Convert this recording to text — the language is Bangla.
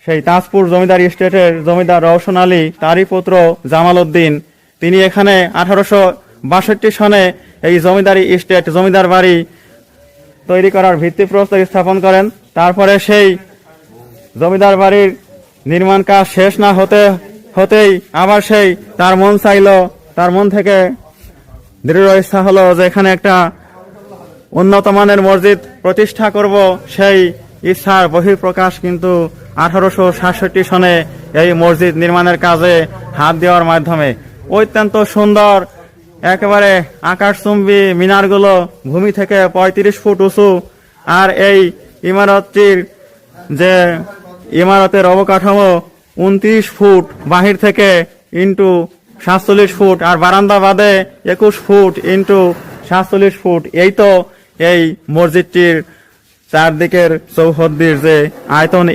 সেই তাজপুর জমিদার স্টেটের জমিদার রওশন আলী, তারই পুত্র জামাল উদ্দিন, তিনি এখানে 1862 সনে এই জমিদারি স্টেট, জমিদার বাড়ি তৈরি করার ভিত্তিপ্রস্তর স্থাপন করেন। তারপরে সেই জমিদার বাড়ির নির্মাণ কাজ শেষ না হতেই আবার সেই তার মন চাইলো, তার মন থেকে দৃঢ় ইচ্ছা হলো যে এখানে একটা উন্নত মানের মসজিদ প্রতিষ্ঠা করব। সেই ইচ্ছার বহিঃপ্রকাশ কিন্তু 1867 সনে এই মসজিদ নির্মাণের কাজে হাত দেওয়ার মাধ্যমে। অত্যন্ত সুন্দর, একেবারে আকাশচুম্বী মিনারগুলো ভূমি থেকে 35 ফুট উঁচু, আর এই ইমারতটির যে ইমারতের অবকাঠামো 29 ফুট বাহির থেকে ইন্টু 47 ফুট, আর বারান্দা বাদে 21 ফুট ইন্টু 47 ফুট। এই তো এই মসজিদটির চারদিকের চৌহদ্দির যে আয়তন।